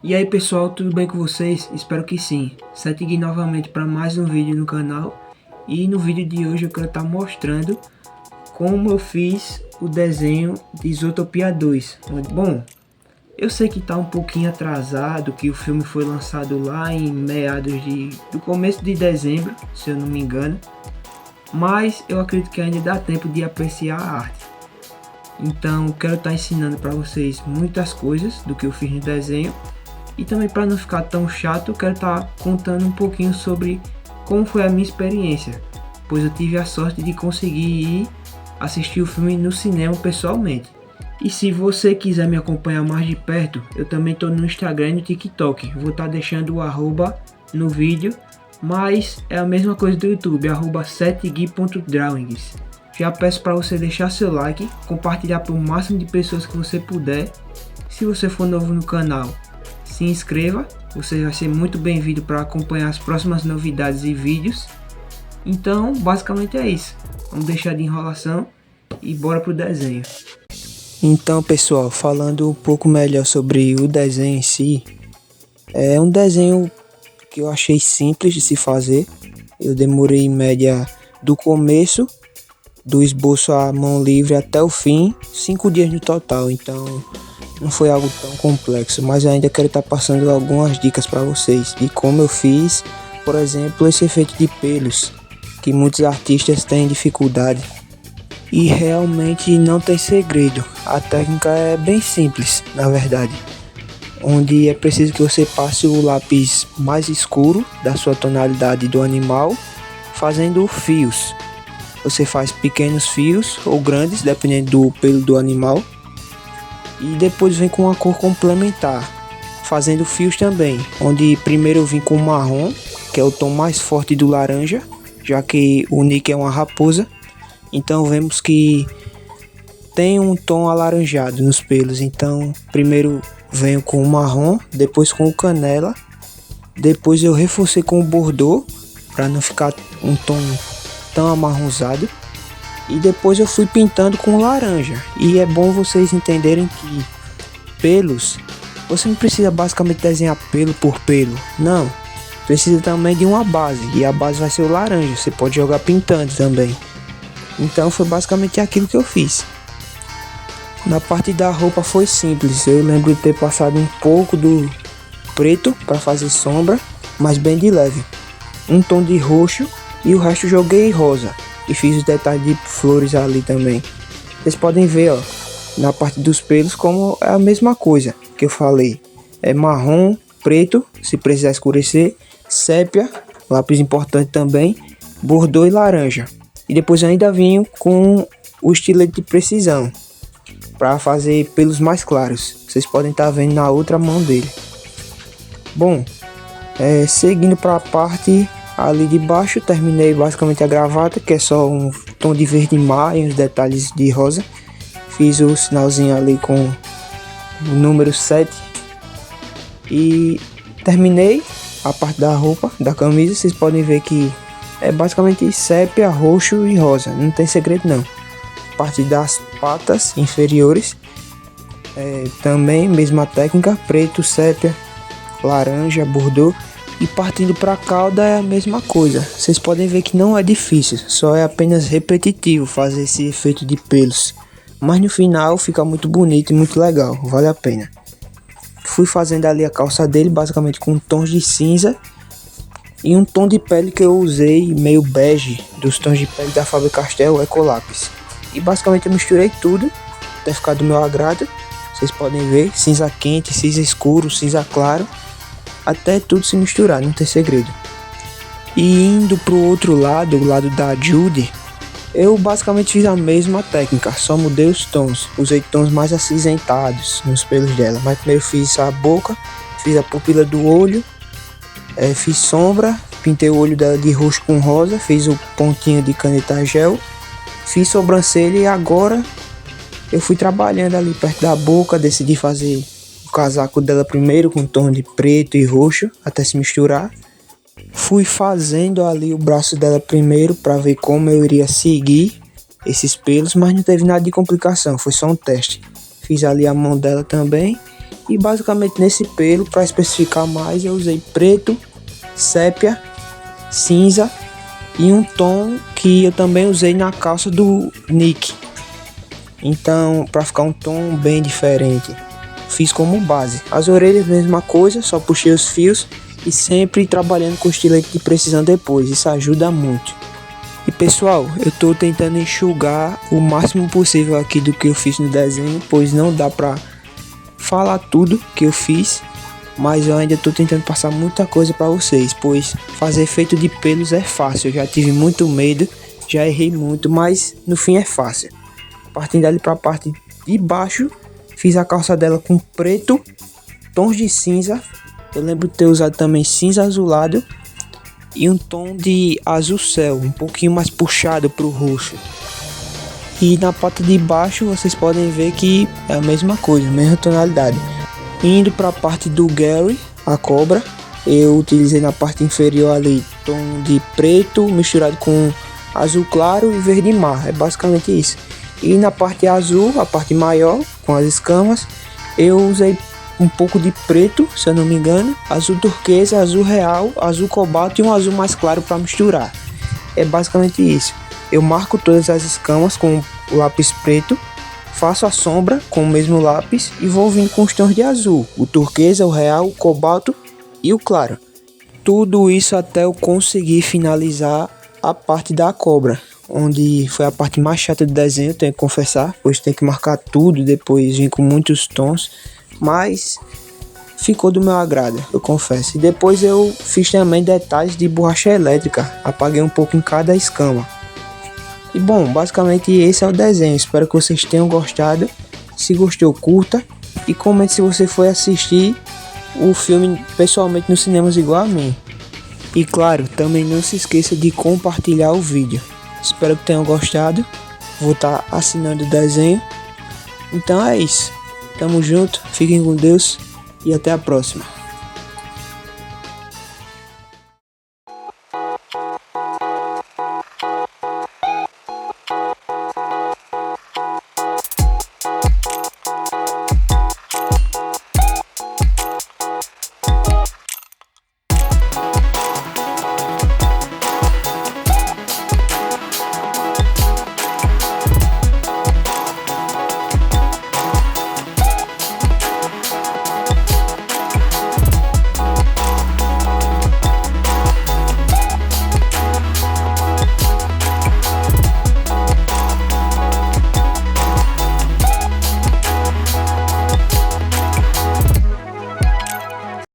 E aí pessoal, tudo bem com vocês? Espero que sim. Segue novamente para mais um vídeo no canal. E no vídeo de hoje eu quero estar mostrando como eu fiz o desenho de Zootopia 2. Bom, eu sei que está um pouquinho atrasado, que o filme foi lançado lá em do começo de dezembro, se eu não me engano. Mas eu acredito que ainda dá tempo de apreciar a arte. Então quero estar ensinando para vocês muitas coisas do que eu fiz no desenho. E também, para não ficar tão chato, eu quero estar contando um pouquinho sobre como foi a minha experiência, pois eu tive a sorte de conseguir ir assistir o filme no cinema pessoalmente. E se você quiser me acompanhar mais de perto, eu também estou no Instagram e no TikTok. Vou estar deixando o arroba no vídeo, mas é a mesma coisa do YouTube, @7gui.drawings. Já peço para você deixar seu like, compartilhar para o máximo de pessoas que você puder. Se você for novo no canal, se inscreva, você vai ser muito bem-vindo para acompanhar as próximas novidades e vídeos. Então, basicamente é isso. Vamos deixar de enrolação e bora pro desenho. Então, pessoal, falando um pouco melhor sobre o desenho em si, é um desenho que eu achei simples de se fazer. Eu demorei em média do começo do esboço à mão livre até o fim, 5 dias no total, então não foi algo tão complexo, mas eu ainda quero estar passando algumas dicas para vocês de como eu fiz, por exemplo, esse efeito de pelos, que muitos artistas têm dificuldade. E realmente não tem segredo, a técnica é bem simples, na verdade, onde é preciso que você passe o lápis mais escuro da sua tonalidade do animal, fazendo fios. Você faz pequenos fios ou grandes, dependendo do pelo do animal. E depois vem com uma cor complementar, fazendo fios também, onde primeiro eu vim com o marrom, que é o tom mais forte do laranja, já que o Nick é uma raposa. Então vemos que tem um tom alaranjado nos pelos. Então primeiro venho com o marrom, depois com o canela, depois eu reforcei com o bordô, para não ficar um tom tão amarronzado. E depois eu fui pintando com laranja. E é bom vocês entenderem que pelos, você não precisa basicamente desenhar pelo por pelo, não. Precisa também de uma base, e a base vai ser o laranja. Você pode jogar pintando também. Então foi basicamente aquilo que eu fiz. Na parte da roupa foi simples. Eu lembro de ter passado um pouco do preto para fazer sombra, mas bem de leve. Um tom de roxo e o resto joguei rosa. E fiz os detalhes de flores ali também. Vocês podem ver, ó, na parte dos pelos, como é a mesma coisa que eu falei. É marrom, preto, se precisar escurecer, sépia, lápis importante também, bordô e laranja. E depois eu ainda vim com o estilete de precisão, para fazer pelos mais claros. Vocês podem estar vendo na outra mão dele. Bom, seguindo para a parte ali de baixo, terminei basicamente a gravata, que é só um tom de verde mar e uns detalhes de rosa. Fiz o sinalzinho ali com o número 7. E terminei a parte da roupa, da camisa. Vocês podem ver que é basicamente sépia, roxo e rosa. Não tem segredo não. A parte das patas inferiores, também mesma técnica, preto, sépia, laranja, bordô. E partindo para a cauda é a mesma coisa. Vocês podem ver que não é difícil, só é apenas repetitivo fazer esse efeito de pelos. Mas no final fica muito bonito e muito legal, vale a pena. Fui fazendo ali a calça dele basicamente com tons de cinza e um tom de pele que eu usei meio bege dos tons de pele da Faber-Castell Ecolápis. E basicamente eu misturei tudo até ficar do meu agrado. Vocês podem ver, cinza quente, cinza escuro, cinza claro, até tudo se misturar, não tem segredo. E indo pro outro lado, o lado da Judy, eu basicamente fiz a mesma técnica, só mudei os tons. Usei tons mais acinzentados nos pelos dela. Mas primeiro fiz a boca, fiz a pupila do olho, fiz sombra, pintei o olho dela de roxo com rosa, fiz o pontinho de caneta gel, fiz sobrancelha e agora eu fui trabalhando ali perto da boca. Decidi fazer o casaco dela primeiro com tom de preto e roxo até se misturar. Fui fazendo ali o braço dela primeiro para ver como eu iria seguir esses pelos, mas não teve nada de complicação, foi só um teste. Fiz ali a mão dela também E basicamente nesse pelo, para especificar mais, eu usei preto, sépia, cinza e um tom que eu também usei na calça do Nick. Então, para ficar um tom bem diferente, fiz como base. As orelhas, mesma coisa, só puxei os fios e sempre trabalhando com estilete de precisão depois. Isso ajuda muito. E pessoal, eu tô tentando enxugar o máximo possível aqui do que eu fiz no desenho, pois não dá pra falar tudo que eu fiz, mas eu ainda tô tentando passar muita coisa pra vocês, pois fazer efeito de pelos é fácil. Eu já tive muito medo, já errei muito, mas no fim é fácil. Partindo dali pra parte de baixo, fiz a calça dela com preto, tons de cinza. Eu lembro de ter usado também cinza azulado e um tom de azul céu, um pouquinho mais puxado pro roxo. E na parte de baixo vocês podem ver que é a mesma coisa, a mesma tonalidade. Indo para a parte do Gary, a cobra, eu utilizei na parte inferior ali tom de preto misturado com azul claro e verde mar, é basicamente isso. E na parte azul, a parte maior, com as escamas, eu usei um pouco de preto, se eu não me engano, azul turquesa, azul real, azul cobalto e um azul mais claro para misturar. É basicamente isso. Eu marco todas as escamas com o lápis preto, faço a sombra com o mesmo lápis e vou vindo com os tons de azul, o turquesa, o real, o cobalto e o claro. Tudo isso até eu conseguir finalizar a parte da cobra, onde foi a parte mais chata do desenho, tenho que confessar, pois tem que marcar tudo, depois vim com muitos tons, mas ficou do meu agrado, eu confesso. E depois eu fiz também detalhes de borracha elétrica, apaguei um pouco em cada escama. E bom, basicamente esse é o desenho, espero que vocês tenham gostado. Se gostou, curta e comente se você foi assistir o filme pessoalmente nos cinemas igual a mim. E claro, também não se esqueça de compartilhar o vídeo. Espero que tenham gostado, vou estar assinando o desenho. Então é isso, tamo junto, fiquem com Deus e até a próxima.